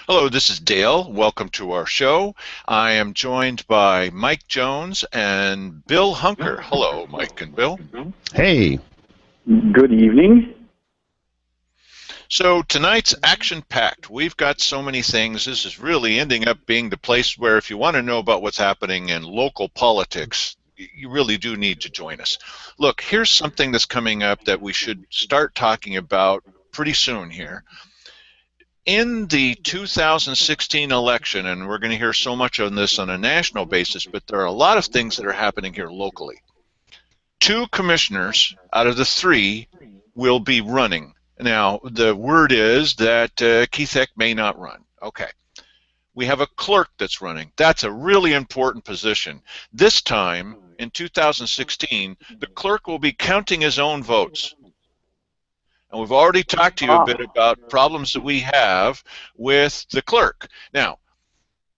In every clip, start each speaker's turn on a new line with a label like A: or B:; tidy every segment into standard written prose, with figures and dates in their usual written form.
A: Hello, this is Dale. Welcome to our show. I am joined by Mike Jones and Bill Hunker. Hello, Mike and Bill.
B: Hey.
C: Good evening.
A: So tonight's action-packed. We've got so many things. This is really ending up being the place where if you want to know about what's happening in local politics, you really do need to join us. Look, here's something that's coming up that we should start talking about pretty soon here. In the 2016 election, and we're going to hear so much on this on a national basis, but there are a lot of things that are happening here locally. 2 commissioners out of the 3 will be running. Now, the word is that Keith Eck may not run. Okay. We have a clerk that's running. That's a really important position. This time, in 2016, the clerk will be counting his own votes. And we've already talked to you a bit about problems that we have with the clerk. Now,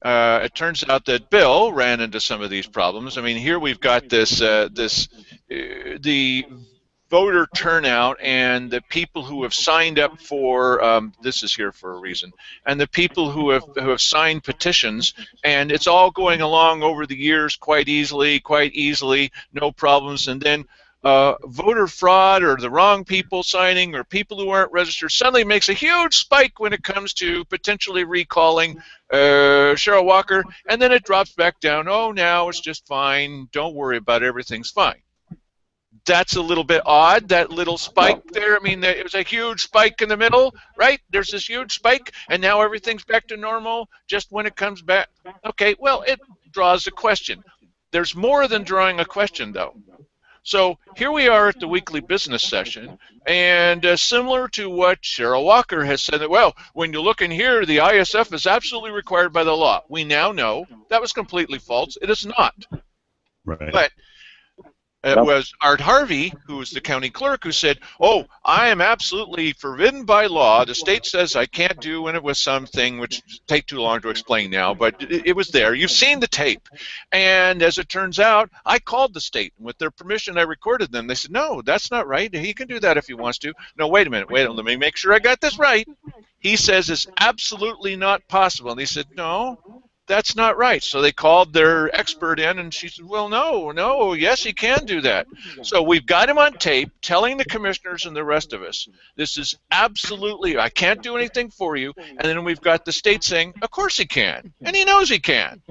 A: it turns out that Bill ran into some of these problems. I mean, here we've got this, the voter turnout and the people who have signed up for, this is here for a reason, and the people who have signed petitions, and it's all going along over the years quite easily, no problems, and then voter fraud or the wrong people signing or people who aren't registered suddenly makes a huge spike when it comes to potentially recalling Cheryl Walker, and then it drops back down. Oh, now it's just fine. Don't worry about it. Everything's fine. That's a little bit odd, that little spike there. I mean, it was a huge spike in the middle, right? There's this huge spike, and now everything's back to normal just when it comes back. Okay, well, it draws a question. There's more than drawing a question, though. So here we are at the weekly business session, and similar to what Cheryl Walker has said, that, well, when you look in here, the ISF is absolutely required by the law. We now know that was completely false. It is not.
B: Right.
A: But it was Art Harvey, who was the county clerk, who said, oh, I am absolutely forbidden by law. The state says I can't do, and it was something which take too long to explain now, but it was there. You've seen the tape. And as it turns out, I called the state. With their permission, I recorded them. They said, no, that's not right. He can do that if he wants to. No, wait a minute. Let me make sure I got this right. He says it's absolutely not possible. And they said, no, that's not right. So they called their expert in, and she said, well, no, yes, he can do that. So we've got him on tape telling the commissioners and the rest of us, this is absolutely, I can't do anything for you. And then we've got the state saying, of course he can, and he knows he can.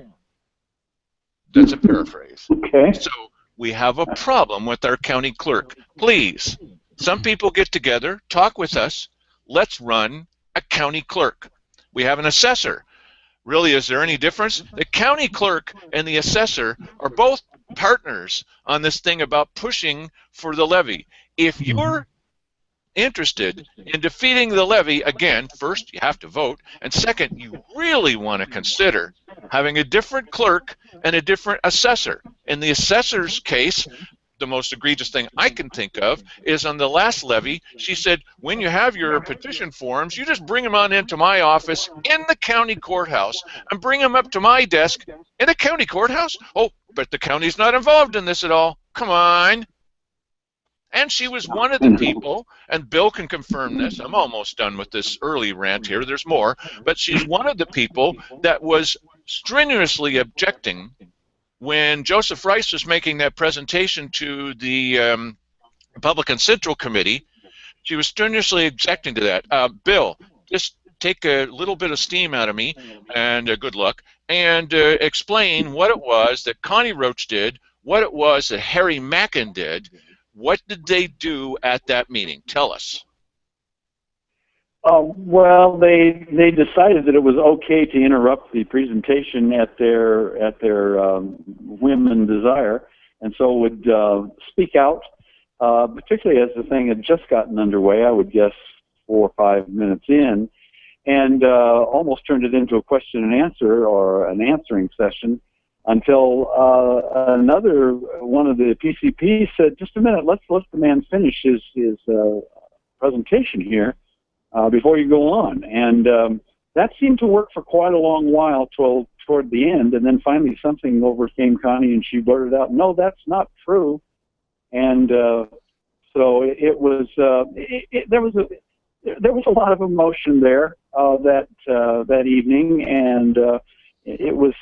A: That's a paraphrase.
C: Okay.
A: So we have a problem with our county clerk. Please, some people get together, talk with us, let's run a county clerk. We have an assessor. Really, is there any difference? The county clerk and the assessor are both partners on this thing about pushing for the levy. If you're interested in defeating the levy, again, first, you have to vote, and second, you really want to consider having a different clerk and a different assessor. In the assessor's case, the most egregious thing I can think of is on the last levy, she said, when you have your petition forms, you just bring them on into my office in the county courthouse and bring them up to my desk in the county courthouse? Oh, but the county's not involved in this at all. Come on. And she was one of the people, and Bill can confirm this. I'm almost done with this early rant here. There's more. But she's one of the people that was strenuously objecting when Joseph Rice was making that presentation to the Republican Central Committee. She was strenuously objecting to that. Bill, just take a little bit of steam out of me, and good luck, and explain what it was that Connie Roach did, what it was that Harry Mackin did. What did they do at that meeting? Tell us.
C: Well, they decided that it was okay to interrupt the presentation at their whim and desire, and so would speak out, particularly as the thing had just gotten underway. I would guess 4 or 5 minutes in, and almost turned it into a question and answer or an answering session until another one of the PCPs said, "Just a minute, let's let the man finish his presentation here." Before you go on, and that seemed to work for quite a long while toward the end, and then finally something overcame Connie, and she blurted out, "No, that's not true." And so it was there was a lot of emotion there. that evening, and it was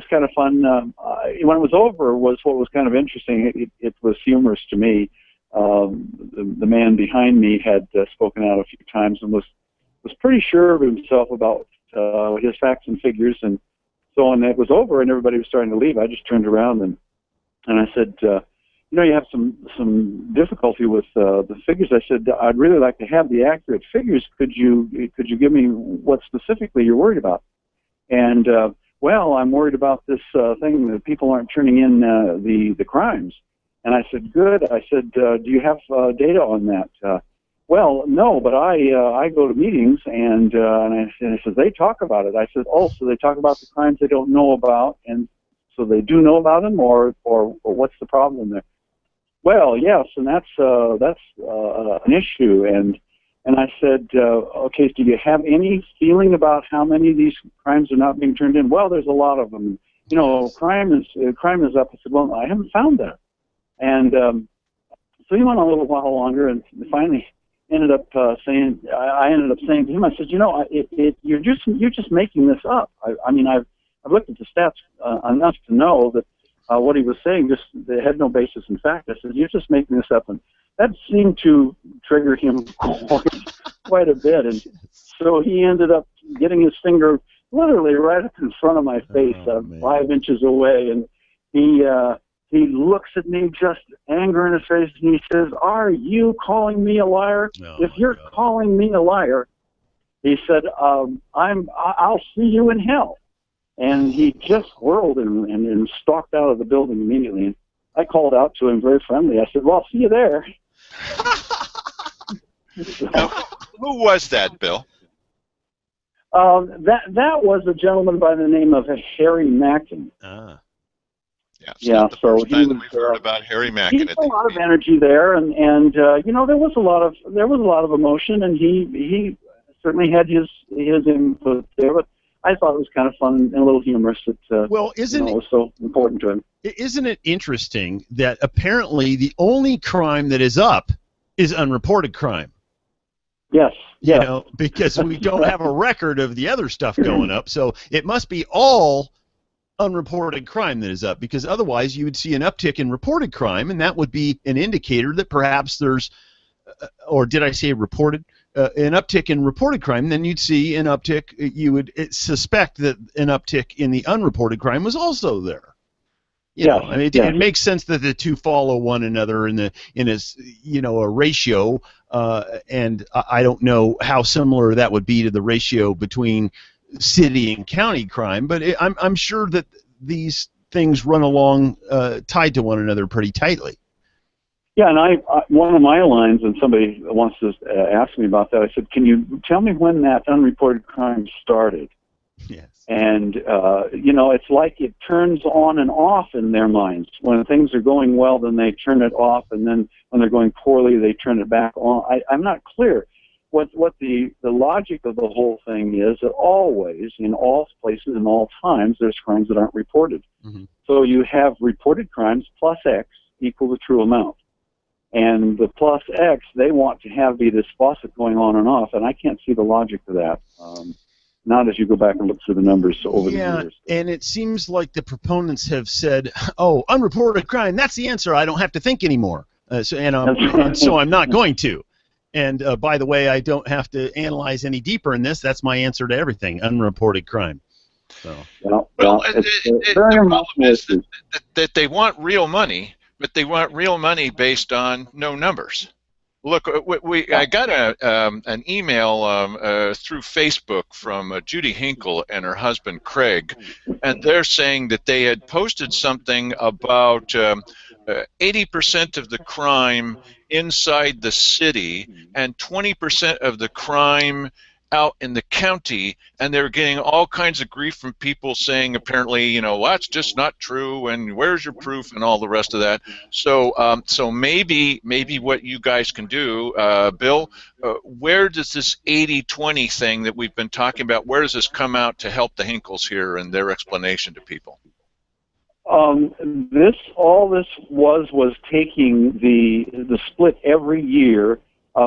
C: kind of fun. When it was over, what was kind of interesting. It was humorous to me. The man behind me had spoken out a few times and was pretty sure of himself about his facts and figures, and so when it was over and everybody was starting to leave, I just turned around and I said, you have some difficulty with the figures. I said, I'd really like to have the accurate figures. Could you give me what specifically you're worried about? And well, I'm worried about this thing that people aren't turning in the crimes. And I said, good. I said, do you have data on that? Well, no, but I go to meetings and I said, they talk about it. I said, oh, so they talk about the crimes they don't know about, and so they do know about them, or what's the problem there? Well, yes, and that's an issue. And I said, okay, do you have any feeling about how many of these crimes are not being turned in? Well, there's a lot of them. Crime is up. I said, well, I haven't found that. And so he went on a little while longer, and finally ended up saying, I ended up saying to him, I said, you're just making this up. I mean, I've looked at the stats enough to know that what he was saying they had no basis in fact. I said, you're just making this up, and that seemed to trigger him quite a bit, and so he ended up getting his finger literally right up in front of my face, 5 inches away, and he looks at me, just anger in his face, and he says, are you calling me a liar? If you're calling me a liar, he said, I'll see you in hell. And he just whirled and stalked out of the building immediately. And I called out to him very friendly. I said, well, I'll see you there.
A: Now, who was that, Bill?
C: That was a gentleman by the name of Harry Mackin.
A: Yeah, the first time that we've heard about Harry Mackin.
C: He had a lot of energy there, and there was a lot of emotion, and he certainly had his input there. But I thought it was kind of fun and a little humorous that it was so important to him.
B: Isn't it interesting that apparently the only crime that is up is unreported crime?
C: Yes.
B: Because we don't have a record of the other stuff going up, so it must be all unreported crime that is up, because otherwise you would see an uptick in reported crime, and that would be an indicator that perhaps there's, or did I say reported? An uptick in reported crime, then you'd see an uptick, you would suspect that an uptick in the unreported crime was also there. It makes sense that the two follow one another in a ratio, and I don't know how similar that would be to the ratio between city and county crime, but I'm sure that these things run along tied to one another pretty tightly.
C: Yeah, and I one of my lines, and somebody wants to ask me about that, I said, can you tell me when that unreported crime started?
B: Yes.
C: And, it's like it turns on and off in their minds. When things are going well, then they turn it off, and then when they're going poorly, they turn it back on. I'm not clear what the logic of the whole thing is, that always, in all places, in all times, there's crimes that aren't reported.
B: Mm-hmm.
C: So you have reported crimes plus X equal the true amount. And the plus X, they want to have be this faucet going on and off, and I can't see the logic to that. Not as you go back and look through the numbers over the years.
B: And it seems like the proponents have said, oh, unreported crime, that's the answer. I don't have to think anymore. So I'm not going to. And by the way, I don't have to analyze any deeper in this. That's my answer to everything, unreported crime. So.
A: The problem is that they want real money, but they want real money based on no numbers. Look, I got an email through Facebook from Judy Hinkle and her husband Craig, and they're saying that they had posted something about 80% of the crime inside the city and 20% of the crime out in the county, and they were getting all kinds of grief from people saying apparently, that's just not true, and where's your proof, and all the rest of that. So maybe what you guys can do, Bill, where does this 80-20 thing that we've been talking about, where does this come out to help the Hinkles here and their explanation to people?
C: This was taking the split every year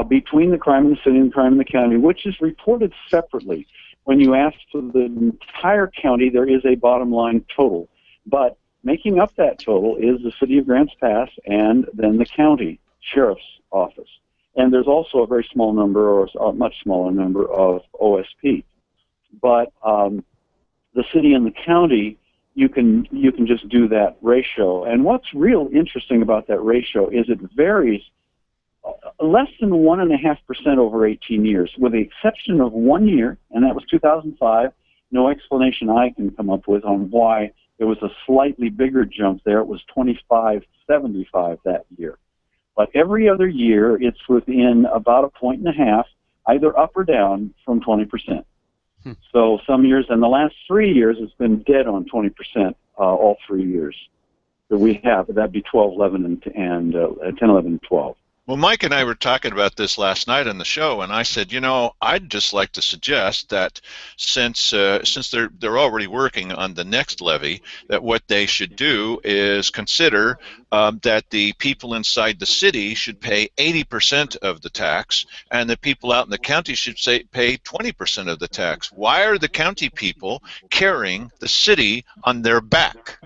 C: between the crime in the city and the crime in the county, which is reported separately. When you ask for the entire county, there is a bottom line total. But making up that total is the city of Grants Pass and then the county sheriff's office. And there's also a very small number, or a much smaller number, of OSP. But the city and the county, you can just do that ratio. And what's real interesting about that ratio is it varies less than 1.5% over 18 years, with the exception of 1 year, and that was 2005. No explanation I can come up with on why there was a slightly bigger jump there. It was 25.75 that year. But every other year, it's within about 1.5 points, either up or down, from 20%. So some years, and the last 3 years, it's been dead on 20% all 3 years that we have. That'd be 12, 11, and 10, 11, and 12.
A: Well, Mike and I were talking about this last night on the show, and I said, you know, I'd just like to suggest that since they're already working on the next levy, that what they should do is consider that the people inside the city should pay 80% of the tax, and the people out in the county should pay 20% of the tax. Why are the county people carrying the city on their back?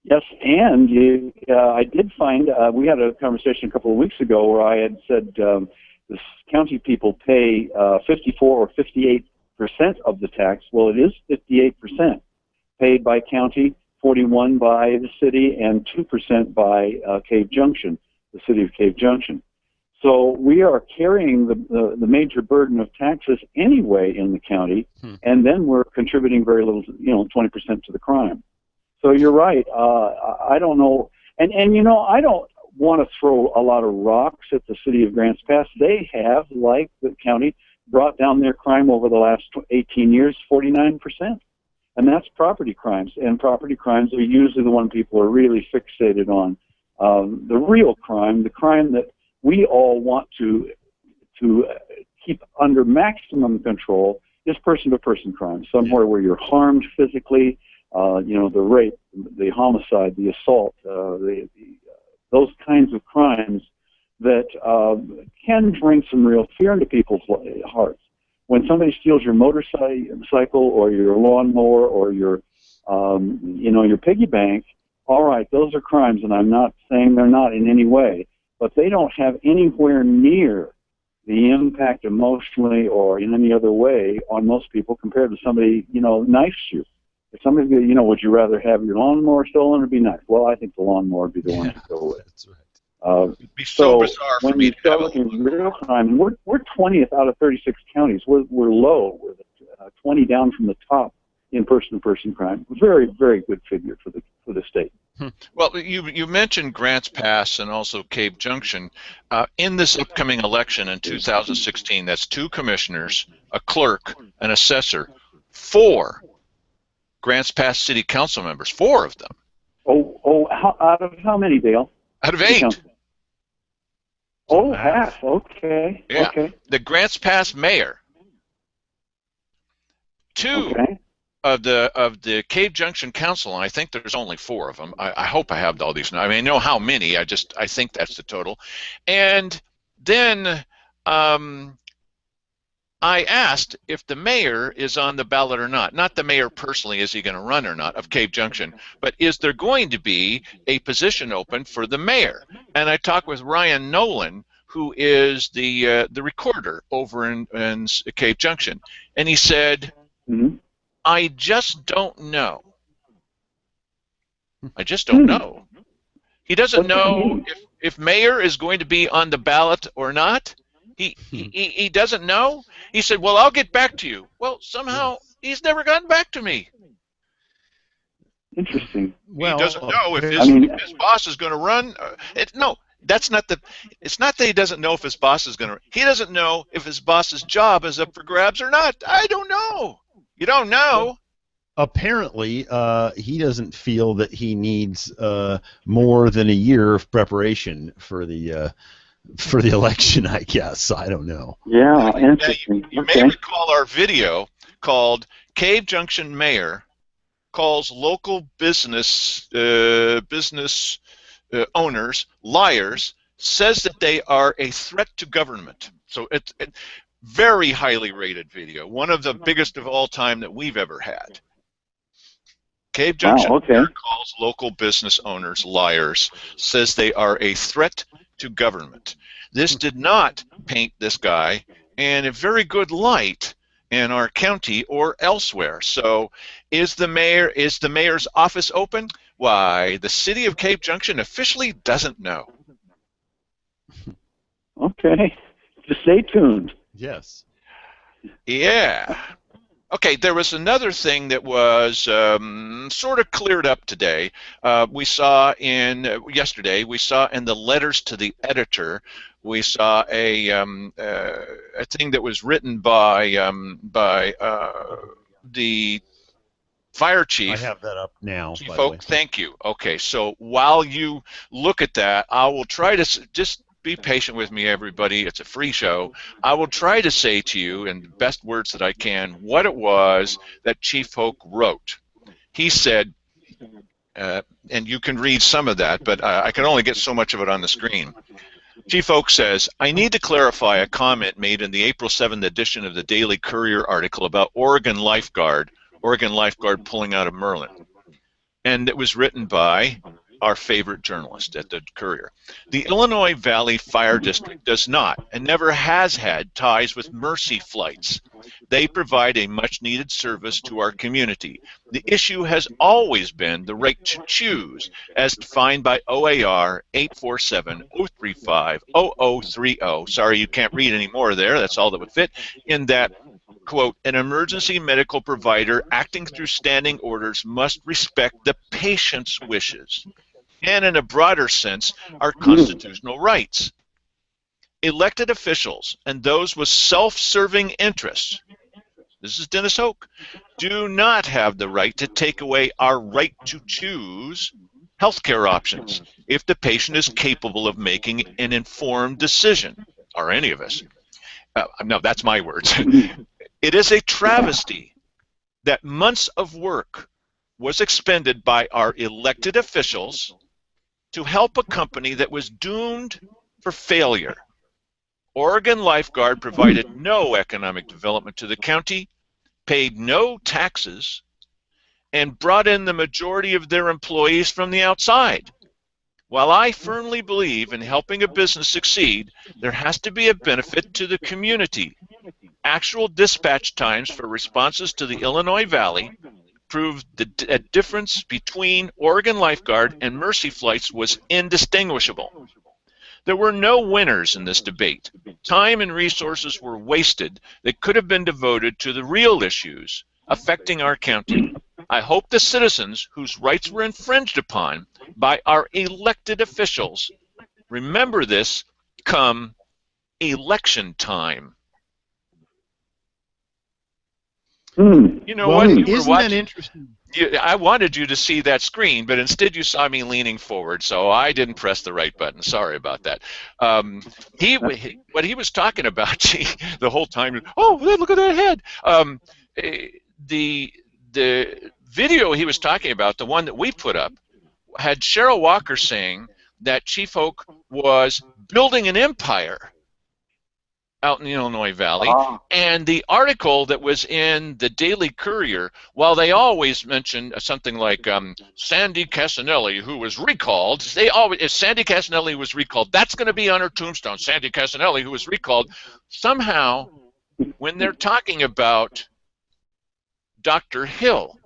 C: Yes, and I did find, we had a conversation a couple of weeks ago where I had said the county people pay 54 or 58% of the tax. Well, it is 58% paid by county, 41% by the city, and 2% by Cave Junction, the city of Cave Junction. So we are carrying the major burden of taxes anyway in the county, and then we're contributing very little, 20% to the crime. So you're right. I don't know, and I don't want to throw a lot of rocks at the city of Grants Pass. They have, like the county, brought down their crime over the last 18 years 49%, and that's property crimes. And property crimes are usually the one people are really fixated on. The real crime, the crime that we all want to keep under maximum control, is person-to-person crime. Somewhere where you're harmed physically. The rape, the homicide, the assault, those kinds of crimes that can bring some real fear into people's hearts. When somebody steals your motorcycle or your lawnmower or your piggy bank, all right, those are crimes, and I'm not saying they're not in any way, but they don't have anywhere near the impact emotionally or in any other way on most people compared to somebody, knifes you. If somebody, would you rather have your lawnmower stolen or be nice? Well, I think the lawnmower would be the one to go with.
B: That's right.
A: It'd be so bizarre for me to have
C: looking at real crime, we're 20th out of 36 counties. We're low. We're 20 down from the top in person-to-person crime. Very, very good figure for the state.
A: Well, you mentioned Grants Pass and also Cave Junction. In this upcoming election in 2016, that's 2 commissioners, a clerk, an assessor, 4 Grants Pass City Council members, 4 of them.
C: Out of how many, Dale?
A: Out of 8.
C: Oh, half. Okay.
A: Yeah.
C: Okay.
A: The Grants Pass mayor. 2 of the Cave Junction Council, and I think there's only 4 of them. I hope I have all these. I mean, I know how many. I think that's the total. And then I asked if the mayor is on the ballot or not. Not the mayor personally, is he going to run or not, of Cave Junction, but is there going to be a position open for the mayor? And I talked with Ryan Nolan, who is the recorder over in Cave Junction, and he said, I just don't know. I just don't know. He doesn't know if mayor is going to be on the ballot or not. He doesn't know. He said, well, I'll get back to you. Well, somehow he's never gotten back to me.
C: Interesting.
A: Well, he doesn't know if his boss is going to run. No, that's not the. It's not that he doesn't know if his boss is going to. He doesn't know if his boss's job is up for grabs or not. I don't know. You don't know.
B: Apparently, he doesn't feel that he needs more than a year of preparation for the election, I guess. I don't know.
C: Yeah, interesting.
A: You may recall our video called Cave Junction Mayor Calls Local Business Owners Liars says that they are a threat to government. So it's very highly rated video, one of the biggest of all time that we've ever had. Cave Junction calls local business owners liars, says they are a threat to government. This did not paint this guy in a very good light in our county or elsewhere. So is the mayor's office open? Why, the city of Cave Junction officially doesn't know.
C: Okay, just stay tuned.
B: Yes.
A: Yeah. Okay, there was another thing that was sort of cleared up today. We saw yesterday, we saw in the letters to the editor, we saw a thing that was written by the fire chief.
B: I have that up now.
A: Chief Oak, thank you. Okay, so while you look at that, I will try to just be patient with me, everybody. It's a free show. I will try to say to you in the best words that I can what it was that Chief Oak wrote. He said, and you can read some of that, but I can only get so much of it on the screen. Chief Oak says, I need to clarify a comment made in the April 7th edition of the Daily Courier article about Oregon lifeguard pulling out of Merlin. And it was written by our favorite journalist at the Courier. The Illinois Valley Fire District does not and never has had ties with Mercy flights. They provide a much-needed service to our community. The issue has always been the right to choose, as defined by OAR 847-035-0030. Sorry, you can't read any more there. That's all that would fit. In that, quote, an emergency medical provider acting through standing orders must respect the patient's wishes and, in a broader sense, our constitutional rights. Elected officials and those with self-serving interests, this is Dennis Oak, do not have the right to take away our right to choose healthcare options if the patient is capable of making an informed decision, or any of us. No, that's my words. It is a travesty that months of work was expended by our elected officials to help a company that was doomed for failure. Oregon Lifeguard provided no economic development to the county, paid no taxes, and brought in the majority of their employees from the outside. While I firmly believe in helping a business succeed, there has to be a benefit to the community. Actual dispatch times for responses to the Illinois Valley proved the difference between Oregon Lifeguard and Mercy flights was indistinguishable. There were no winners in this debate. Time and resources were wasted that could have been devoted to the real issues affecting our county. I hope the citizens whose rights were infringed upon by our elected officials remember this come election time. You know what?
B: Isn't that interesting?
A: I wanted you to see that screen, but instead you saw me leaning forward, so I didn't press the right button. Sorry about that. What he was talking about the whole time, oh, look at that head. The video he was talking about, the one that we put up, had Cheryl Walker saying that Chief Oak was building an empire out in the Illinois Valley, and the article that was in the Daily Courier, while they always mention something like Sandy Casanelli, who was recalled, if Sandy Casanelli was recalled, that's going to be on her tombstone, Sandy Casanelli, who was recalled. Somehow, when they're talking about Dr. Hill,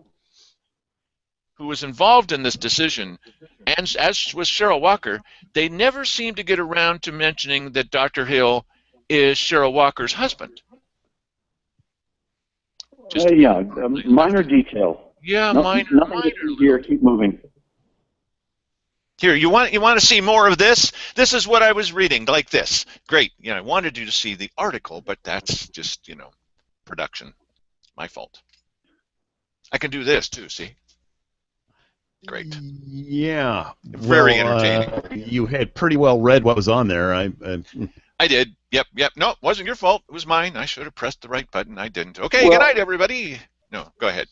A: who was involved in this decision, and as was Cheryl Walker, they never seem to get around to mentioning that Dr. Hill is Cheryl Walker's husband.
C: Minor detail.
A: Yeah,
C: nothing here. Keep moving.
A: Here, you want to see more of this? This is what I was reading, like this. Great. I wanted you to see the article, but that's just, production. My fault. I can do this too, see? Great.
B: Yeah.
A: Very entertaining.
B: You had pretty well read what was on there.
A: I did. Yep. No, it wasn't your fault. It was mine. I should have pressed the right button. I didn't. Okay, good night, everybody. No, go ahead.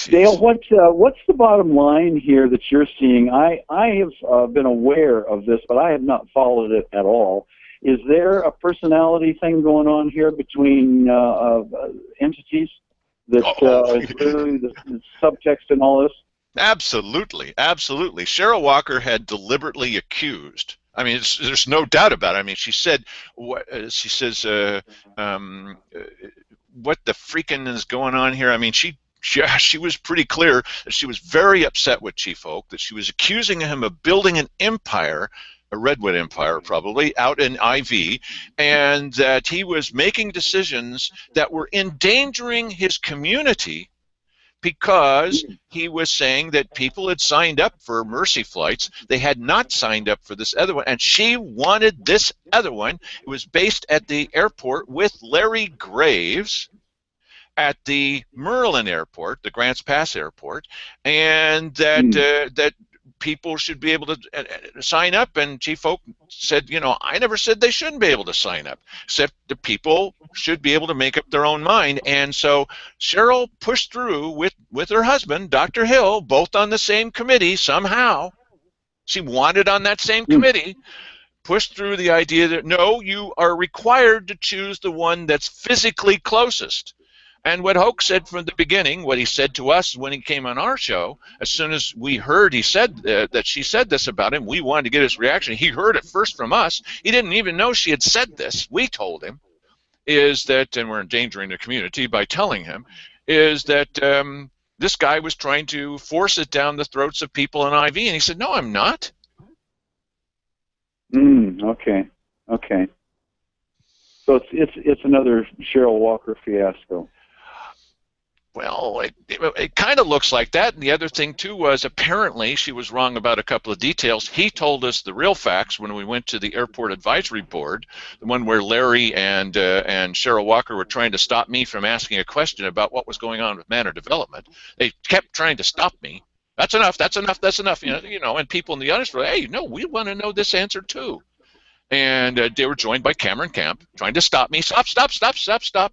C: Dale, what's the bottom line here that you're seeing? I have been aware of this, but I have not followed it at all. Is there a personality thing going on here between entities that is really the subtext in all this?
A: Absolutely, absolutely. Cheryl Walker had deliberately accused. I mean, there's no doubt about it. I mean, she said, she says, what the freaking is going on here? I mean, she was pretty clear that she was very upset with Chief Oak, that she was accusing him of building an empire, a Redwood empire probably, out in IV, and that he was making decisions that were endangering his community because he was saying that people had signed up for Mercy flights. They had not signed up for this other one, and she wanted this other one. It was based at the airport with Larry Graves at the Merlin Airport, the Grants Pass Airport, and that that people should be able to sign up. And Chief Oak said, you know, I never said they shouldn't be able to sign up, except the people should be able to make up their own mind. And so Cheryl pushed through with her husband, Dr. Hill, both on the same committee somehow. She wanted on that same committee, pushed through the idea that, no, you are required to choose the one that's physically closest. And what Hoke said from the beginning, what he said to us when he came on our show, as soon as we heard he said that she said this about him, we wanted to get his reaction. He heard it first from us. He didn't even know she had said this. We told him, is that, and we're endangering the community by telling him, is that this guy was trying to force it down the throats of people in IV. And he said, no, I'm not.
C: Okay. So it's another Cheryl Walker fiasco.
A: Well, it kind of looks like that. And the other thing, too, was apparently she was wrong about a couple of details. He told us the real facts when we went to the Airport Advisory Board, the one where Larry and Cheryl Walker were trying to stop me from asking a question about what was going on with Manor Development. They kept trying to stop me. That's enough, that's enough, that's enough. You know, and people in the audience were like, hey, no, we want to know this answer, too. And they were joined by Cameron Camp, trying to stop me. Stop.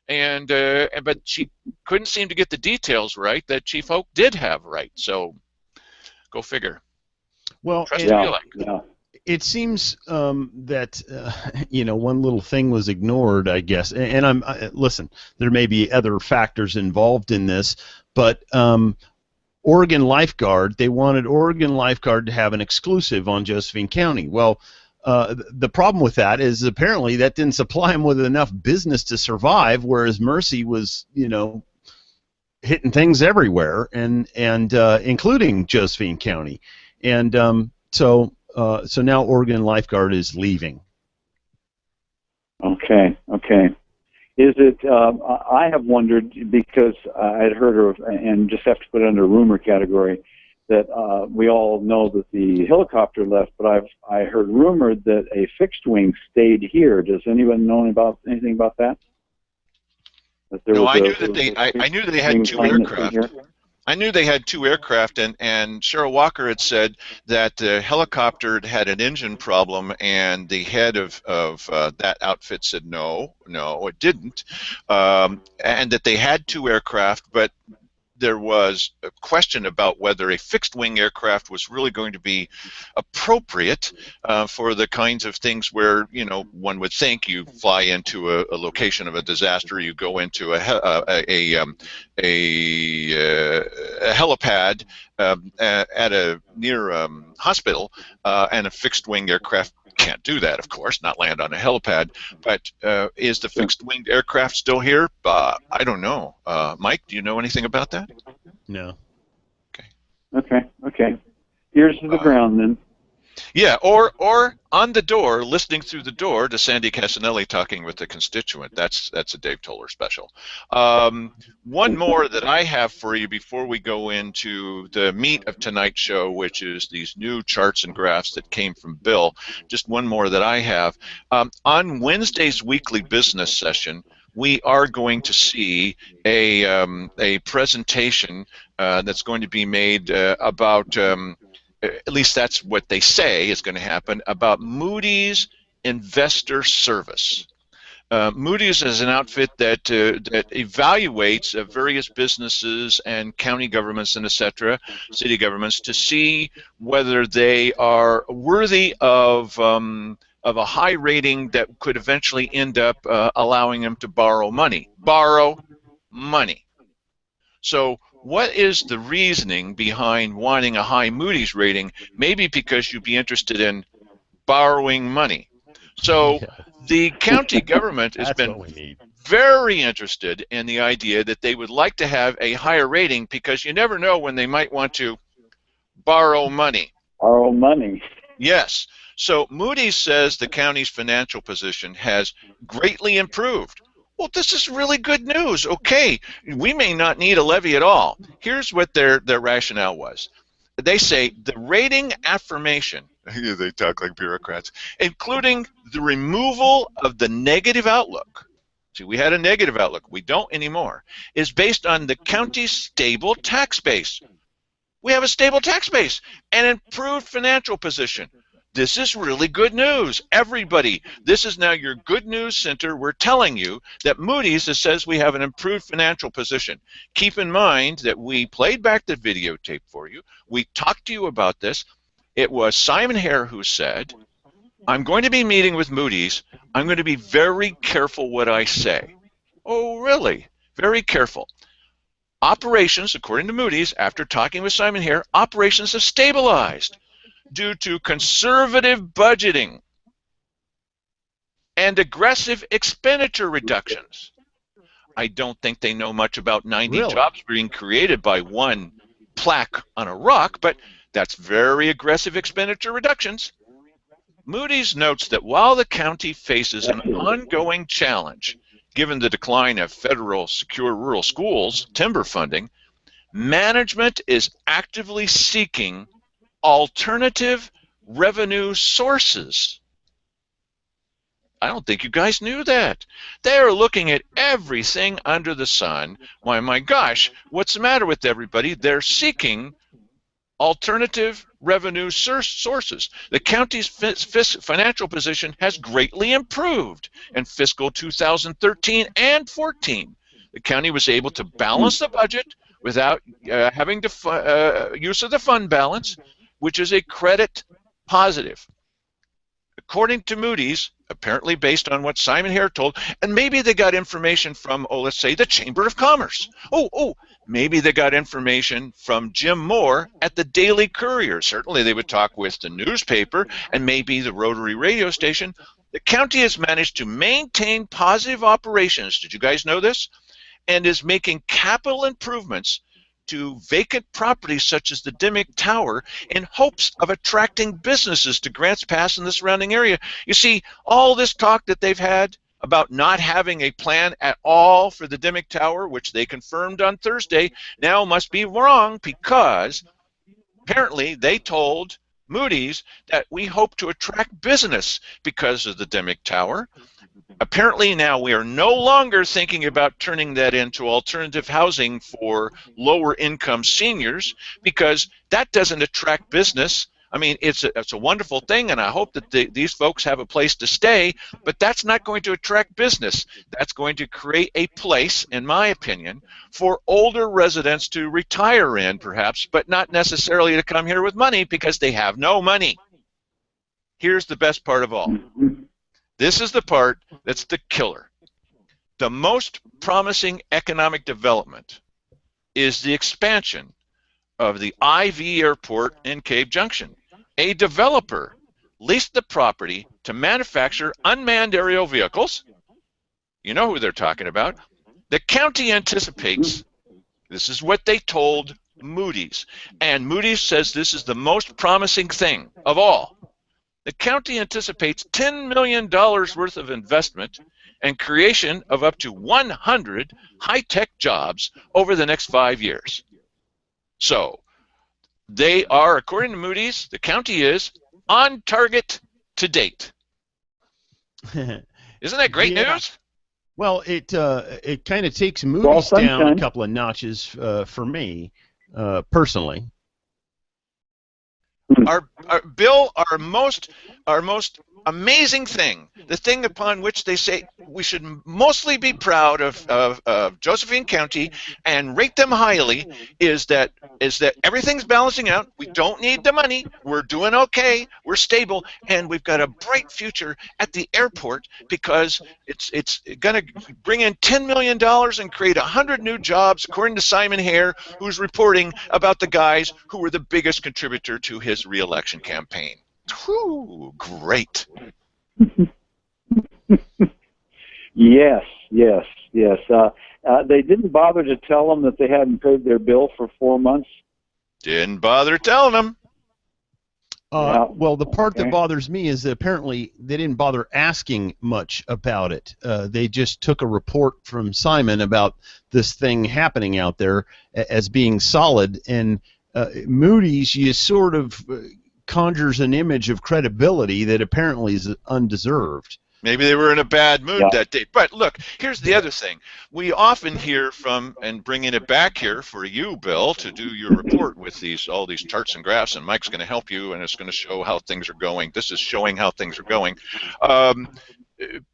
A: And but she couldn't seem to get the details right that Chief Oak did have right. So go figure.
B: Well, it seems that you know, one little thing was ignored, I guess. And listen, there may be other factors involved in this, but Oregon Lifeguard, they wanted Oregon Lifeguard to have an exclusive on Josephine County. Well, the problem with that is apparently that didn't supply them with enough business to survive, whereas Mercy was, you know, hitting things everywhere, and including Josephine County, and so now Oregon Lifeguard is leaving. Okay. Is it? I have wondered, because I had heard of, and just have to put it under rumor category, that we all know that the helicopter left, but I heard rumored that a fixed wing stayed here. Does anyone know anything about that?
A: No, I knew that they had two aircraft. I knew they had two aircraft, and Cheryl Walker had said that the helicopter had an engine problem, and the head of that outfit said no, it didn't, and that they had two aircraft, but there was a question about whether a fixed-wing aircraft was really going to be appropriate for the kinds of things where, you know, one would think you fly into a location of a disaster, you go into a helipad at a near hospital, and a fixed-wing aircraft can't do that, of course, not land on a helipad. But is the fixed-winged aircraft still here? I don't know. Mike, do you know anything about that? No.
C: Okay. Ears to the ground, then.
A: Yeah, or on the door, listening through the door to Sandy Casanelli talking with the constituent. That's a Dave Toller special. One more that I have for you before we go into the meat of tonight's show, which is these new charts and graphs that came from Bill. Just one more that I have. On Wednesday's weekly business session, we are going to see a presentation that's going to be made about at least that's what they say is going to happen, about Moody's Investor Service. Moody's is an outfit that that evaluates various businesses and county governments and etc., city governments, to see whether they are worthy of a high rating that could eventually end up allowing them to borrow money. Borrow money. So what is the reasoning behind wanting a high Moody's rating? Maybe because you'd be interested in borrowing money. So the county government has been very interested in the idea that they would like to have a higher rating, because you never know when they might want to borrow money.
C: Borrow money.
A: Yes. So Moody's says the county's financial position has greatly improved. Well, this is really good news. Okay, we may not need a levy at all. Here's what their rationale was. They say the rating affirmation, they talk like bureaucrats, including the removal of the negative outlook. See, we had a negative outlook. We don't anymore. Is based on the county's stable tax base. We have a stable tax base and improved financial position. This is really good news. Everybody, this is now your good news center. We're telling you that Moody's says we have an improved financial position. Keep in mind that we played back the videotape for you. We talked to you about this. It was Simon Hare who said, I'm going to be meeting with Moody's. I'm going to be very careful what I say. Oh, really? Very careful. Operations, according to Moody's, after talking with Simon Hare, operations have stabilized due to conservative budgeting and aggressive expenditure reductions. I don't think they know much about 90 jobs being created by one plaque on a rock, but that's very aggressive expenditure reductions. Moody's notes that while the county faces an ongoing challenge, given the decline of federal secure rural schools timber funding, management is actively seeking alternative revenue sources. I don't think you guys knew that. They are looking at everything under the sun. Why, my gosh, what's the matter with everybody? They're seeking alternative revenue sources. The county's financial position has greatly improved in fiscal 2013 and 14. The county was able to balance the budget without having to use of the fund balance, which is a credit positive. According to Moody's, apparently based on what Simon Hare told, and maybe they got information from, oh, let's say the Chamber of Commerce. Maybe they got information from Jim Moore at the Daily Courier. Certainly they would talk with the newspaper and maybe the Rotary radio station. The county has managed to maintain positive operations. Did you guys know this? And is making capital improvements to vacant properties such as the Dimmick Tower in hopes of attracting businesses to Grants Pass and the surrounding area. You see, all this talk that they've had about not having a plan at all for the Dimmick Tower, which they confirmed on Thursday, now must be wrong, because apparently they told Moody's that we hope to attract business because of the Dimmick Tower. Apparently now we are no longer thinking about turning that into alternative housing for lower income seniors, because that doesn't attract business. I mean, it's a wonderful thing, and I hope that these folks have a place to stay, but that's not going to attract business. That's going to create a place, in my opinion, for older residents to retire in, perhaps, but not necessarily to come here with money, because they have no money. Here's the best part of all. This is the part that's the killer. The most promising economic development is the expansion of the IV airport in Cave Junction. A developer leased the property to manufacture unmanned aerial vehicles. You know who they're talking about. The county anticipates, this is what they told Moody's, and Moody's says this is the most promising thing of all. The county anticipates $10 million worth of investment and creation of up to 100 high-tech jobs over the next 5 years. So they are, according to Moody's, the county is on target to date. Isn't that great news?
B: Well, it kind of takes Moody's down a couple of notches for me, personally.
A: Bill, our most our most amazing thing, the thing upon which they say we should mostly be proud of Josephine County and rate them highly, is that everything's balancing out. We don't need the money. We're doing okay. We're stable, and we've got a bright future at the airport because it's going to bring in $10 million and create 100 new jobs, according to Simon Hare, who's reporting about the guys who were the biggest contributor to his re-election campaign. Whew, great.
C: Yes. They didn't bother to tell them that they hadn't paid their bill for 4 months.
A: Didn't bother telling them.
B: Well, the part that bothers me is that apparently they didn't bother asking much about it. They just took a report from Simon about this thing happening out there as being solid, and Moody's, you sort of conjures an image of credibility that apparently is undeserved.
A: Maybe they were in a bad mood that day. But look, here's the other thing. We often hear from, and bringing it back here for you, Bill, to do your report with all these charts and graphs, and Mike's going to help you, and it's going to show how things are going. This is showing how things are going.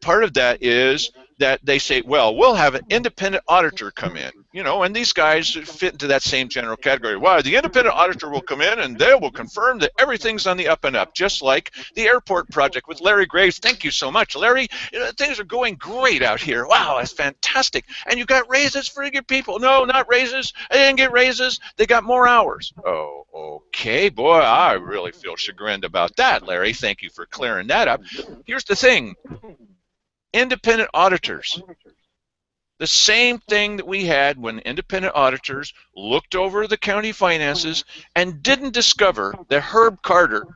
A: Part of that is that they say, well, we'll have an independent auditor come in, and these guys fit into that same general category. Well, the independent auditor will come in and they will confirm that everything's on the up and up, just like the airport project with Larry Graves. Thank you so much, Larry. Things are going great out here. Wow, that's fantastic. And you got raises for your people. No, not raises. They didn't get raises. They got more hours. Oh, okay. Boy, I really feel chagrined about that, Larry. Thank you for clearing that up. Here's the thing. Independent auditors. The same thing that we had when independent auditors looked over the county finances and didn't discover that Herb Carter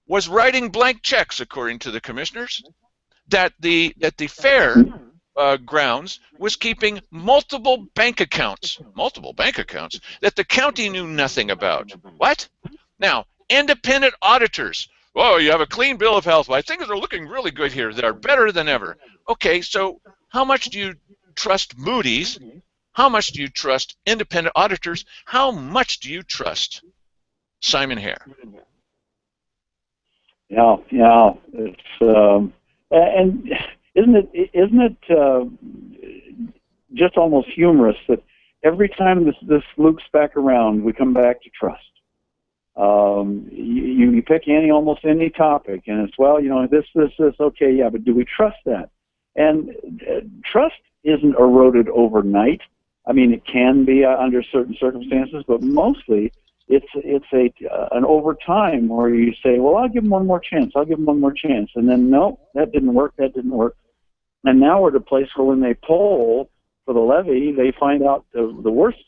A: was writing blank checks, according to the commissioners, that the fair grounds was keeping multiple bank accounts that the county knew nothing about. What? Now, independent auditors. Whoa, you have a clean bill of health. Well, things are looking really good here. They're better than ever. Okay, so how much do you trust Moody's? How much do you trust independent auditors? How much do you trust Simon Hare?
C: Yeah. It's and isn't it just almost humorous that every time this loops back around, we come back to trust. You pick almost any topic, and it's, well, this, okay, yeah, but do we trust that? And trust isn't eroded overnight. I mean, it can be under certain circumstances, but mostly it's an over time where you say, well, I'll give them one more chance, and then no, that didn't work, and now we're at a place where when they poll for the levy, they find out the worst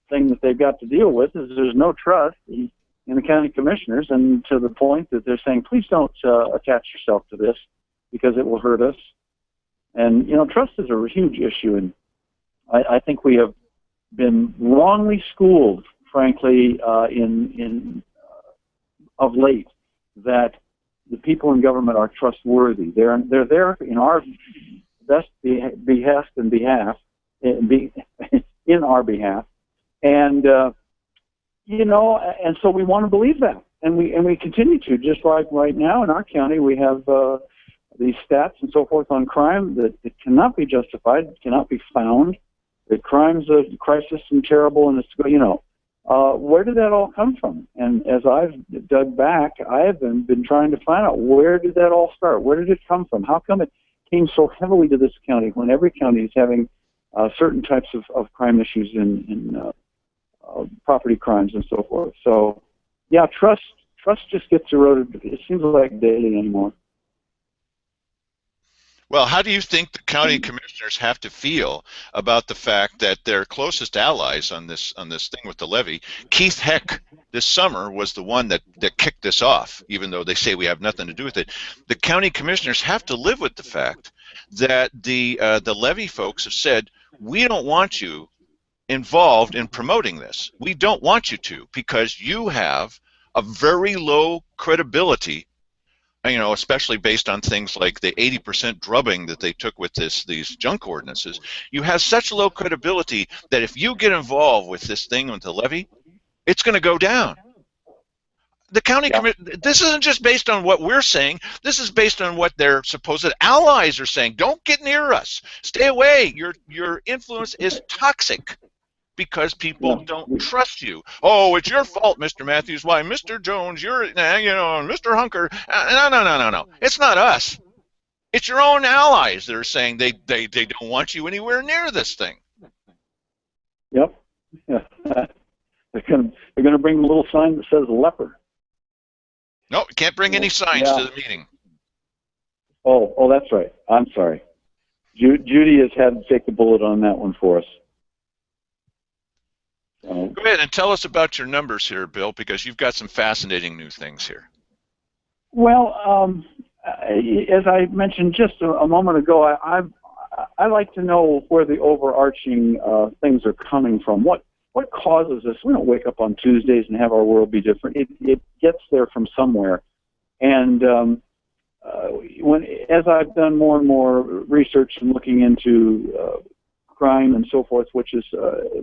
C: thing that they've got to deal with is there's no trust in the county commissioners, and to the point that they're saying, please don't attach yourself to this because it will hurt us. And trust is a huge issue, and I think we have been wrongly schooled, frankly, of late, that the people in government are trustworthy. They're there in our best behest and behalf, in our behalf. And and so we want to believe that, and we continue to. Just like right now in our county, we have these stats and so forth on crime that it cannot be justified, cannot be found. The crime's a crisis and terrible, and it's where did that all come from? And as I've dug back, I have been trying to find out, where did that all start? Where did it come from? How come it came so heavily to this county when every county is having certain types of crime issues in property crimes and so forth? So, yeah, trust just gets eroded. It seems like daily anymore.
A: Well, how do you think the county commissioners have to feel about the fact that their closest allies on this thing with the levy, Keith Heck, this summer was the one that kicked this off, even though they say we have nothing to do with it. The county commissioners have to live with the fact that the levy folks have said, we don't want you involved in promoting this. We don't want you to, because you have a very low credibility, especially based on things like the 80% drubbing that they took with these junk ordinances. You have such low credibility that if you get involved with this thing with the levy, it's going to go down. The county this isn't just based on what we're saying. This is based on what their supposed allies are saying. Don't get near us. Stay away. Your influence is toxic because people don't trust you. Oh, it's your fault, Mr. Matthews. Why, Mr. Jones, you're, Mr. Hunker. No. It's not us. It's your own allies that are saying they don't want you anywhere near this thing.
C: Yep. Yeah. They're gonna bring a little sign that says leopard.
A: No, you can't bring any signs to the meeting.
C: Oh, that's right. I'm sorry. Judy has had to take the bullet on that one for us.
A: Go ahead and tell us about your numbers here, Bill, because you've got some fascinating new things here.
C: Well, as I mentioned just a moment ago, I like to know where the overarching things are coming from. What causes this? We don't wake up on Tuesdays and have our world be different. It gets there from somewhere. And as I've done more and more research and looking into crime and so forth, which is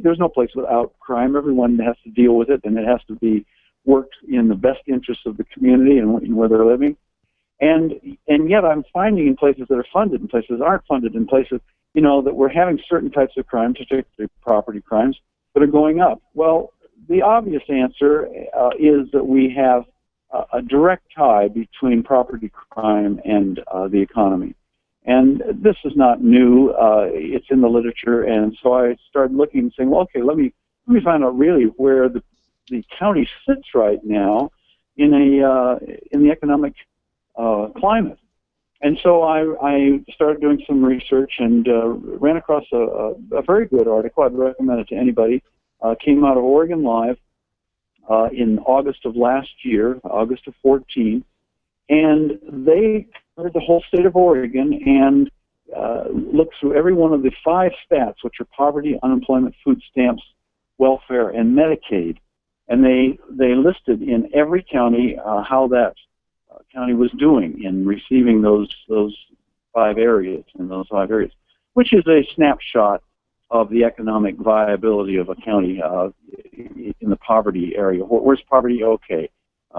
C: there's no place without crime. Everyone has to deal with it, and it has to be worked in the best interests of the community and where they're living. And yet I'm finding in places that are funded and places that aren't funded, in places, that we're having certain types of crimes, particularly property crimes, that are going up. Well, the obvious answer is that we have a direct tie between property crime and the economy. And this is not new. It's in the literature. And so I started looking and saying, well, okay, let me find out really where the county sits right now in the economic climate. And so I started doing some research and ran across a very good article. I'd recommend it to anybody. Came out of Oregon Live in August of last year, August of 14, and they covered the whole state of Oregon and looked through every one of the 5 stats, which are poverty, unemployment, food stamps, welfare, and Medicaid. And they listed in every county how that county was doing in receiving those 5 areas, which is a snapshot of the economic viability of a county in the poverty area. Where's poverty? Okay.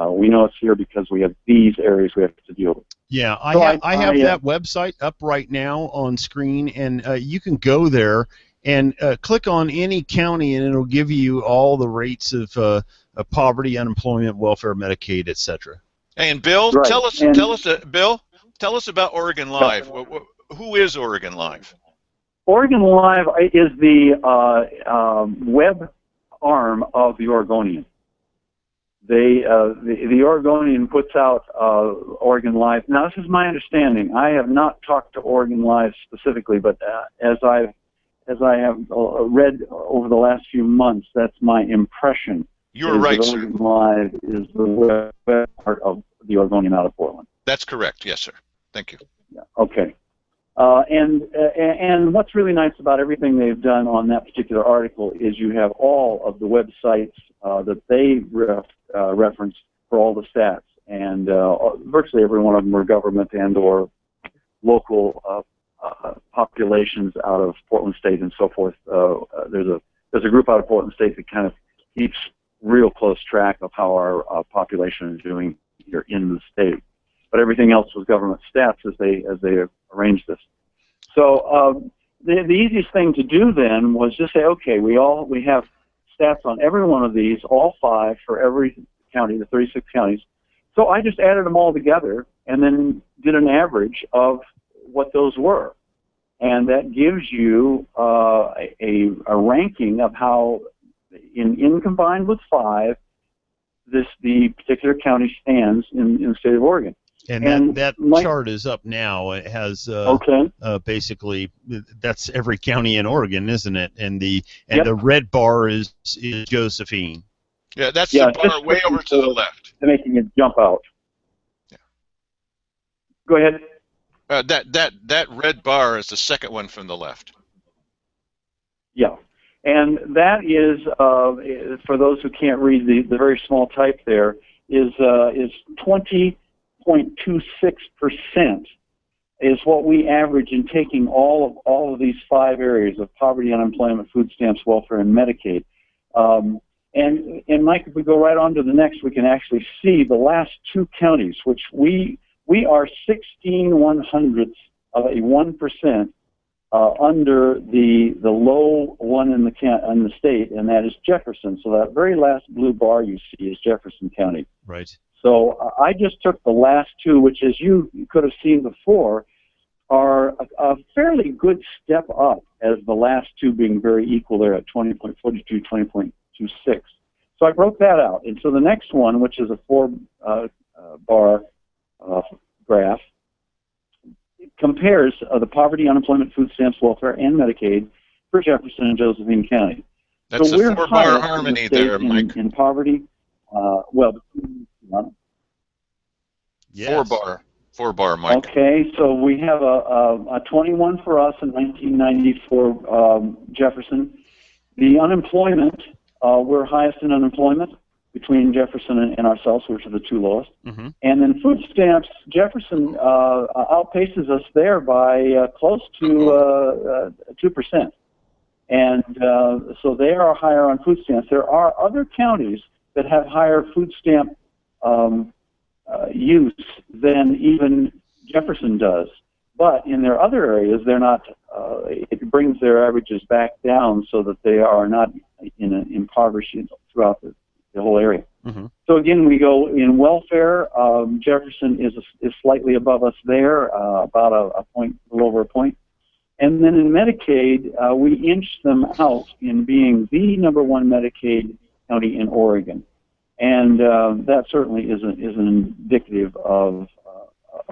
C: We know it's here because we have these areas we have to deal with.
B: Yeah, I have that website up right now on screen, and you can go there and click on any county, and it'll give you all the rates of poverty, unemployment, welfare, Medicaid, etc.
A: And Bill,
C: right.
A: tell us about Oregon Live. Who is Oregon Live?
C: Oregon Live is the web arm of the Oregonian. The Oregonian puts out Oregon Live. Now, this is my understanding. I have not talked to Oregon Live specifically, but as I have read over the last few months, that's my impression.
A: You're right, sir.
C: Oregon Live is the web part of the Oregonian out of Portland.
A: That's correct. Yes, sir. Thank you.
C: Yeah, okay. And what's really nice about everything they've done on that particular article is you have all of the websites that they reference for all the stats, and virtually every one of them are government and or local populations out of Portland State and so forth. There's a group out of Portland State that kind of keeps real close track of how our population is doing here in the state. But everything else was government stats as they arranged this. So the easiest thing to do then was just say, okay, we have stats on every one of these, all 5 for every county, the 36 counties. So I just added them all together and then did an average of what those were, and that gives you a ranking of how, in combined with 5, the particular county stands in the state of Oregon.
B: And that chart is up now. It has basically that's every county in Oregon, isn't it? And the red bar is Josephine.
A: Yeah, that's the bar way over to the left.
C: Making it jump out.
A: Yeah.
C: Go ahead.
A: That red bar is the second one from the left.
C: Yeah. And that is, for those who can't read the very small type there, is 20.26% is what we average in taking all of these 5 areas of poverty, unemployment, food stamps, welfare, and Medicaid. And Mike, if we go right on to the next, we can actually see the last two counties, which we are 16/100ths of a 1% under the low one in the state, and that is Jefferson. So that very last blue bar you see is Jefferson County.
B: Right.
C: So I just took the last two, which, as you could have seen before, are a fairly good step up, as the last two being very equal there at 20.42, 20.26. So I broke that out. And so the next one, which is a four-bar graph, compares the poverty, unemployment, food stamps, welfare, and Medicaid for Jefferson and Josephine County.
A: That's
C: so
A: a
C: we're
A: four-bar harmony there, Mike.
C: In poverty,
B: Yes.
A: Four-bar, Mike.
C: Okay, so we have a 21 for us in 1990 for Jefferson. The unemployment, we're highest in unemployment between Jefferson and ourselves, which are the two lowest.
B: Mm-hmm.
C: And then food stamps, Jefferson outpaces us there by close to 2%. And so they are higher on food stamps. There are other counties that have higher food stamp use than even Jefferson does. But in their other areas, they're not. It brings their averages back down so that they are not impoverished throughout the whole area.
B: Mm-hmm.
C: So again, we go in welfare. Jefferson is slightly above us there, about a point, a little over a point. And then in Medicaid, we inch them out in being the number one Medicaid county in Oregon. And that certainly isn't indicative of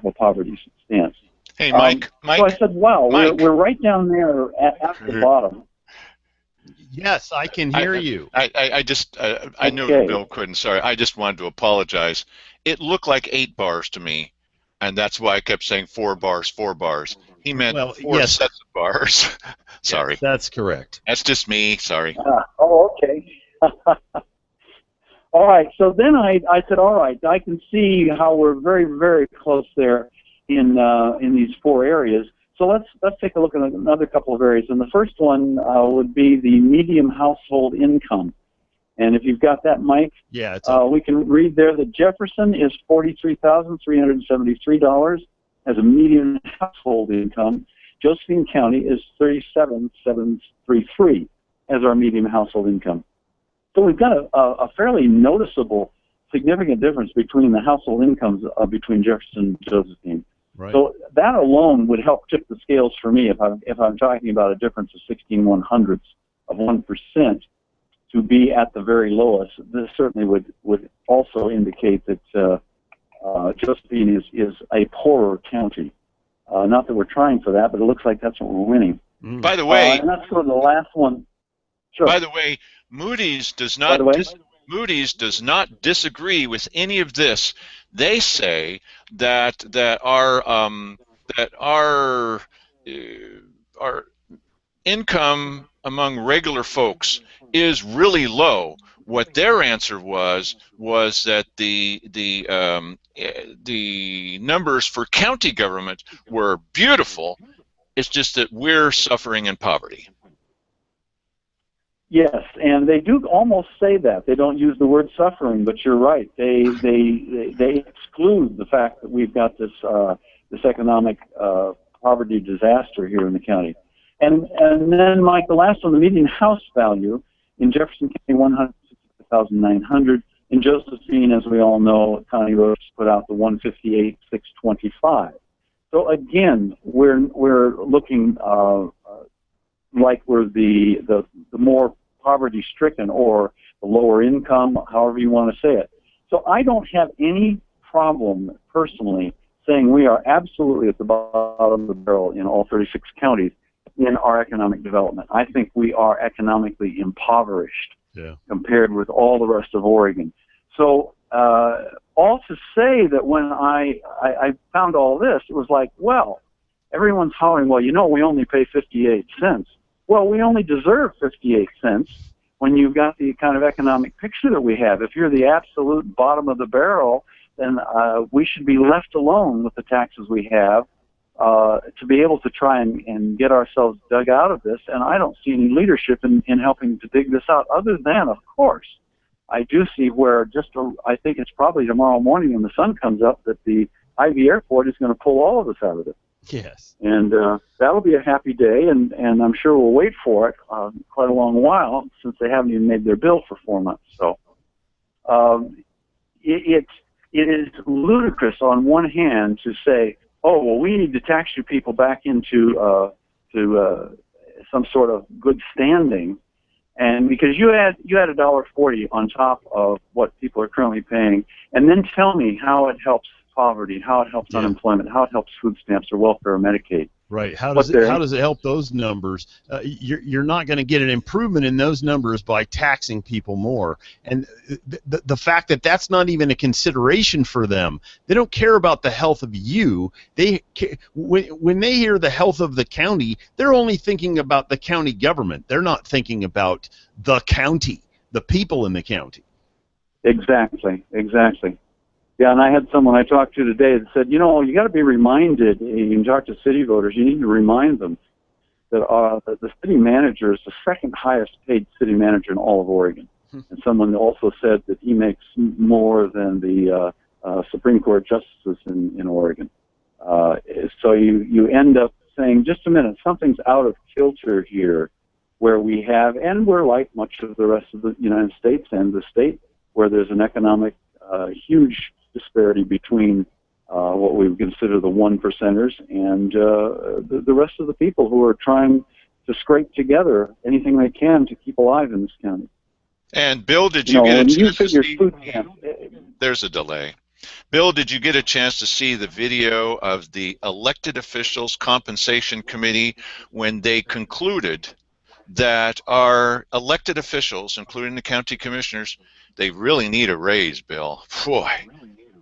C: a poverty stance.
A: Hey, Mike.
C: So I said, wow,
A: Mike.
C: We're right down there at the bottom.
B: Yes, I can hear you.
A: I knew
C: Okay.
A: Bill couldn't. Sorry, I just wanted to apologize. It looked like 8 bars to me, and that's why I kept saying 4 bars, 4 bars. He meant 4
B: yes.
A: sets of bars. Sorry.
B: Yes, that's correct.
A: That's just me. Sorry.
C: Okay. All right. So then I said, all right, I can see how we're very, very close there in these 4 areas. So let's take a look at another couple of areas. And the first one would be the median household income. And if you've got that, Mike,
B: yeah,
C: we can read there that Jefferson is $43,373 as a median household income. Josephine County is $37,733 as our median household income. So we've got a fairly noticeable, significant difference between the household incomes between Jefferson and Josephine.
B: Right.
C: So that alone would help tip the scales for me if I'm talking about a difference of 16/100ths of 1% to be at the very lowest. This certainly would also indicate that Josephine is a poorer county. Not that we're trying for that, but it looks like that's what we're winning.
B: Mm.
A: By the way,
C: and that's for the last one. Sure.
A: By the way, Moody's does not disagree with any of this. They say that our income among regular folks is really low. What their answer was that the numbers for county government were beautiful. It's just that we're suffering in poverty.
C: Yes, and they do almost say that. They don't use the word suffering, but you're right. They exclude the fact that we've got this economic poverty disaster here in the county. And then, Mike, the last one, the median house value in Jefferson County, $160,900. In Josephine, as we all know, County Roads put out the $158,625. So again, we're looking like we're the more poverty-stricken or the lower income, however you want to say it. So I don't have any problem personally saying we are absolutely at the bottom of the barrel in all 36 counties in our economic development. I think we are economically impoverished compared with all the rest of Oregon. So all to say that when I found all this, it was like, well, everyone's hollering, well, you know, we only pay 58 cents. Well, we only deserve 58 cents when you've got the kind of economic picture that we have. If you're the absolute bottom of the barrel, then we should be left alone with the taxes we have to be able to try and get ourselves dug out of this. And I don't see any leadership in helping to dig this out other than, of course, I do see where I think it's probably tomorrow morning when the sun comes up that the Ivy Airport is going to pull all of us out of it.
B: Yes.
C: And that'll be a happy day, and I'm sure we'll wait for it quite a long while since they haven't even made their bill for 4 months. So it is ludicrous on one hand to say, oh, well, we need to tax you people back into some sort of good standing, and because you add $1.40 on top of what people are currently paying, and then tell me how it helps poverty, how it helps unemployment, how it helps food stamps or welfare or Medicaid.
B: Right. How does it help those numbers? You're not going to get an improvement in those numbers by taxing people more. And the fact that that's not even a consideration for them, they don't care about the health of you. When they hear the health of the county, they're only thinking about the county government. They're not thinking about the county, the people in the county.
C: Exactly. Yeah, and I had someone I talked to today that said, you got to be reminded, you can talk to city voters, you need to remind them that the city manager is the second highest paid city manager in all of Oregon. And someone also said that he makes more than the Supreme Court justices in Oregon. So you end up saying, just a minute, something's out of kilter here, where we have, and we're like much of the rest of the United States and the state, where there's an economic huge disparity between what we would consider the 1%ers and the rest of the people who are trying to scrape together anything they can to keep alive in this county.
A: And Bill, did you get a chance to see?
C: Food stamp,
A: there's a delay. Bill, did you get a chance to see the video of the elected officials compensation committee when they concluded that our elected officials, including the county commissioners, they really need a raise, Bill? Boy,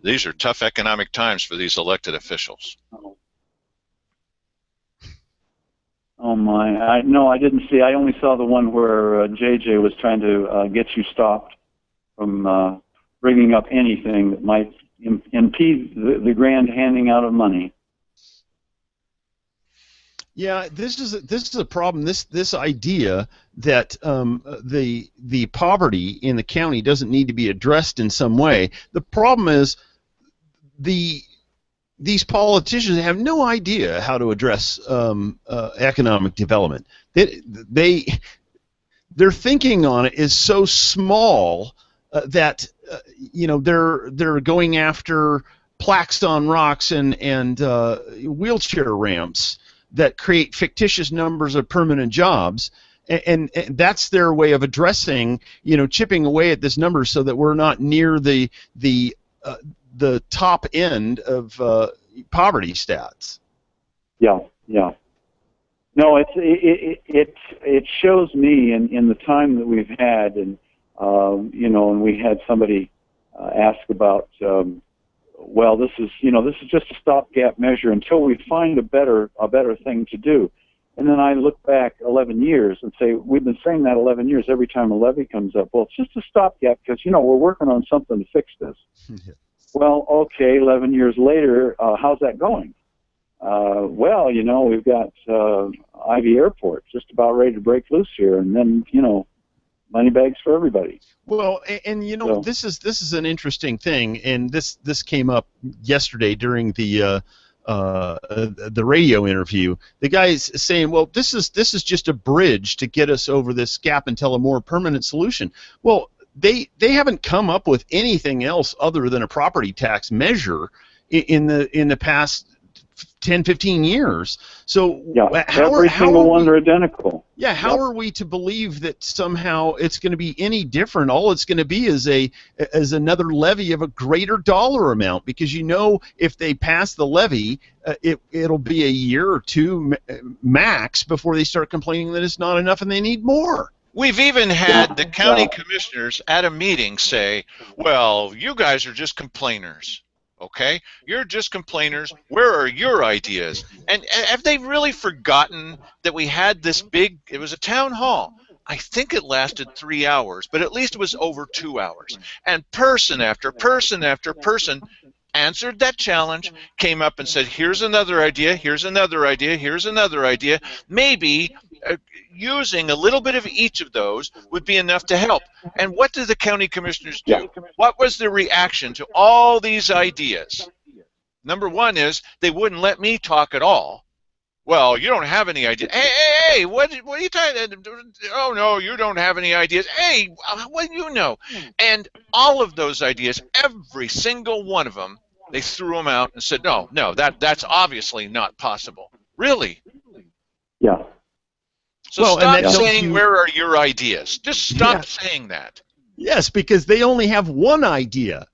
A: these are tough economic times for these elected officials.
C: Oh my! No, I didn't see. I only saw the one where JJ was trying to get you stopped from bringing up anything that might impede the grand handing out of money.
B: Yeah, this is a problem. This idea that the poverty in the county doesn't need to be addressed in some way. The problem is these politicians have no idea how to address economic development. Their thinking on it is so small that they're going after plaques on rocks and wheelchair ramps that create fictitious numbers of permanent jobs, and that's their way of addressing, chipping away at this number so that we're not near the top end of poverty stats.
C: Yeah. No, it shows me in the time that we've had, and and we had somebody ask about. Well, this is just a stopgap measure until we find a better thing to do. And then I look back 11 years and say, we've been saying that 11 years every time a levy comes up. Well, it's just a stopgap because, we're working on something to fix this. Well, okay, 11 years later, how's that going? Well, we've got Ivy Airport just about ready to break loose here, and then, money bags for everybody.
B: Well, and this is an interesting thing, and this came up yesterday during the radio interview. The guy's saying, well, this is just a bridge to get us over this gap until a more permanent solution. Well, they haven't come up with anything else other than a property tax measure in the past 10, 15 years. So
C: every single one are identical.
B: Yeah, how are we to believe that somehow it's going to be any different? All it's going to be is another levy of a greater dollar amount, because if they pass the levy, it'll be a year or two max before they start complaining that it's not enough and they need more.
A: We've even had the county commissioners at a meeting say, well, you guys are just complainers. Okay, you're just complainers. Where are your ideas? And have they really forgotten that we had this big, it was a town hall. I think it lasted 3 hours, but at least it was over 2 hours. And person after person after person answered that challenge, came up and said, here's another idea, here's another idea, here's another idea. Maybe using a little bit of each of those would be enough to help. And what did the county commissioners do?
C: Yeah.
A: What was the reaction to all these ideas? Number one is they wouldn't let me talk at all. Well, you don't have any ideas. Hey, what are you talking? Oh, no, you don't have any ideas. Hey, what do you know? And all of those ideas, every single one of them, they threw them out and said, no, that's obviously not possible. Really?
C: Yeah.
A: So
B: Well,
A: stop
B: and
A: saying, where are your ideas? Just stop saying that.
B: Yes, because they only have one idea.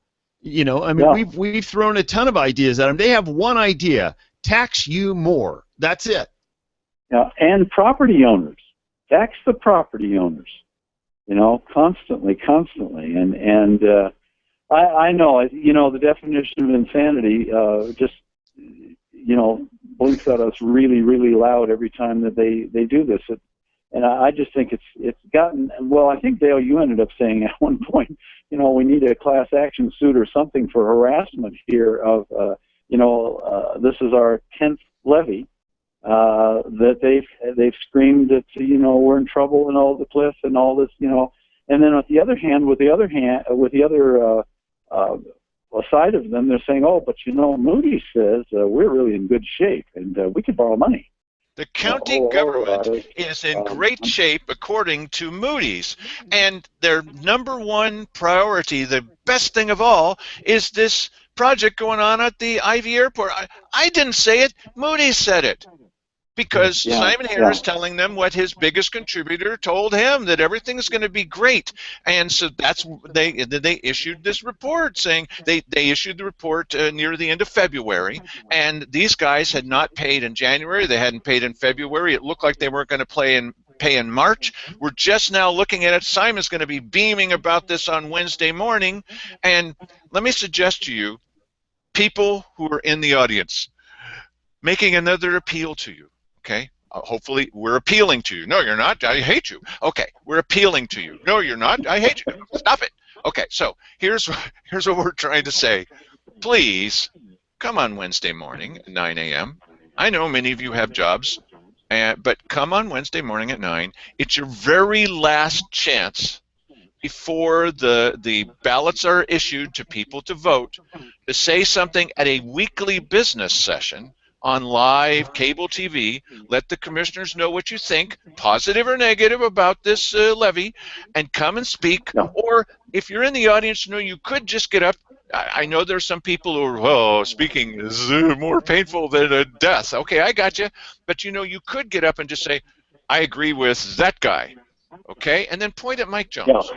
B: You know, I mean, we've thrown a ton of ideas at them. They have one idea: tax you more. That's it.
C: Yeah, and property owners, tax the property owners. You know, constantly, and I know, you know, the definition of insanity just, you know, blinks at us really, really loud every time that they do this. And I just think it's gotten, well, I think, Dale, you ended up saying at one point, you know, we need a class action suit or something for harassment here of, you know, this is our 10th levy, that they've screamed that, you know, we're in trouble and all the cliff and all this, you know. And then on the other hand, with the other side of them, they're saying, oh, but you know, Moody's says we're really in good shape and we could borrow money.
A: The county government is in great shape according to Moody's, and their number one priority, the best thing of all, is this project going on at the Ivy Airport. I didn't say it, Moody's said it. Because Simon Harris telling them what his biggest contributor told him, that everything's going to be great. And so that's they issued this report saying they issued the report near the end of February, and these guys had not paid in January, they hadn't paid in February. It looked like they weren't going to pay in March. We're just now looking at it. Simon's going to be beaming about this on Wednesday morning. And let me suggest to you, people who are in the audience, making another appeal to you. Okay, hopefully we're appealing to you. No, you're not. I hate you. Okay, we're appealing to you. No, you're not. I hate you. Stop it. Okay, so here's what we're trying to say. Please come on Wednesday morning at 9 a.m. I know many of you have jobs, but come on Wednesday morning at 9. It's your very last chance before the ballots are issued to people to vote to say something at a weekly business session on live cable TV. Let the commissioners know what you think, positive or negative, about this levy, and come and speak. Or if you're in the audience, you know, you could just get up. I know there's some people who are, oh, speaking is more painful than a death. Okay, I got you. But, you know, you could get up and just say, I agree with that guy. Okay, and then point at Mike Jones.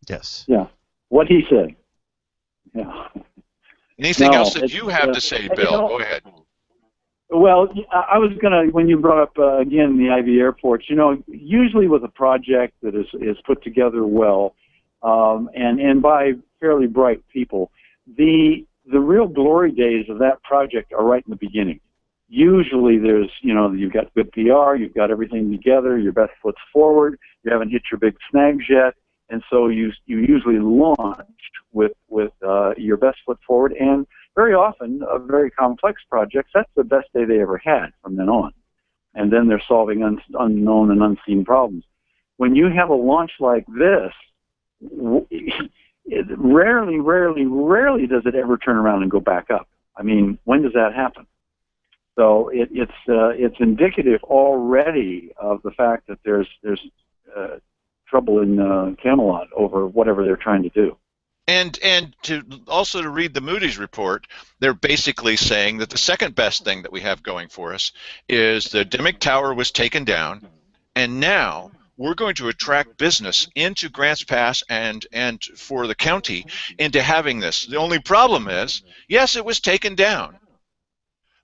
B: Yes.
C: Yeah, what he said. Yeah.
A: Anything else that you have to say, Bill? You know, go ahead.
C: Well, I was going to, when you brought up, again, the Ivy Airports, you know, usually with a project that is put together well, and by fairly bright people, the real glory days of that project are right in the beginning. Usually there's, you know, you've got good PR, you've got everything together, your best foot's forward, you haven't hit your big snags yet, and so you usually launch with your best foot forward, and very often very complex projects, that's the best day they ever had from then on. And then they're solving unknown and unseen problems. When you have a launch like this, rarely does it ever turn around and go back up. I mean, when does that happen? So it's indicative already of the fact that there's trouble in Camelot over whatever they're trying to do.
A: And to read the Moody's report, they're basically saying that the second best thing that we have going for us is the Dimick Tower was taken down, and now we're going to attract business into Grants Pass and for the county into having this. The only problem is, yes, it was taken down,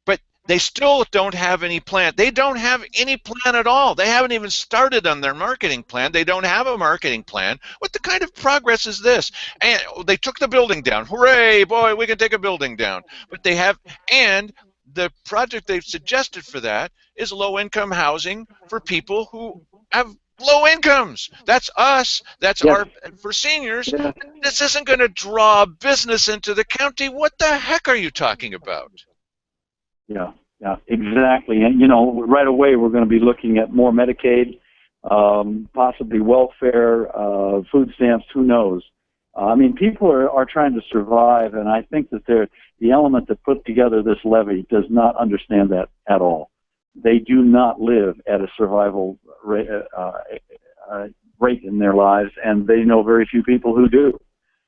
A: but they still don't have any plan. They don't have any plan at all. They haven't even started on their marketing plan. They don't have a marketing plan. What the kind of progress is this? And they took the building down. Hooray, boy, we can take a building down. But they have, and the project they've suggested for that is low-income housing for people who have low incomes. That's us. That's our, for seniors. This isn't going to draw business into the county. What the heck are you talking about?
C: Yeah. Yeah, exactly. And, right away we're going to be looking at more Medicaid, possibly welfare, food stamps, who knows. I mean, people are trying to survive, and I think that the element that put together this levy does not understand that at all. They do not live at a survival rate in their lives, and they know very few people who do.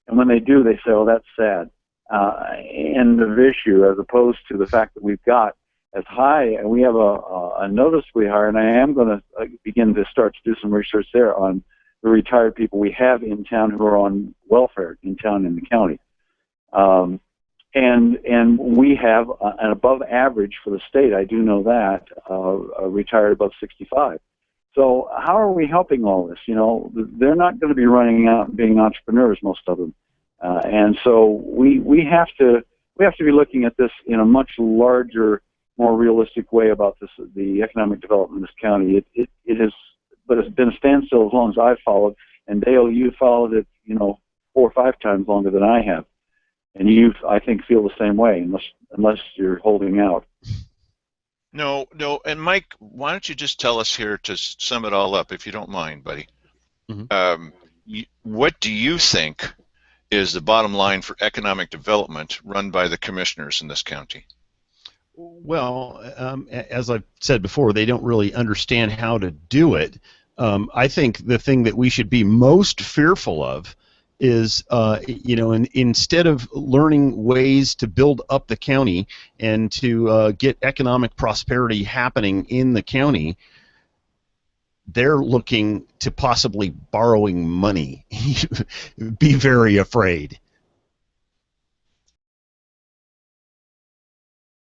C: And when they do, they say, oh, that's sad. End of issue, as opposed to the fact that we've got as high, and we have a noticeably higher, and I am going to begin to start to do some research there on the retired people we have in town who are on welfare in town in the county. And we have an above average for the state, I do know that, retired above 65. So how are we helping all this? They're not going to be running out and being entrepreneurs, most of them. And so we have to be looking at this in a much larger, more realistic way about the economic development of this county. But it's been a standstill as long as I've followed. And Dale, you followed it, 4 or 5 times longer than I have. And you, I think, feel the same way, unless you're holding out.
A: No. And Mike, why don't you just tell us here to sum it all up, if you don't mind, buddy? Mm-hmm. What do you think is the bottom line for economic development run by the commissioners in this county?
B: Well, as I've said before, they don't really understand how to do it. I think the thing that we should be most fearful of is, instead of learning ways to build up the county and to get economic prosperity happening in the county, they're looking to possibly borrowing money. Be very afraid.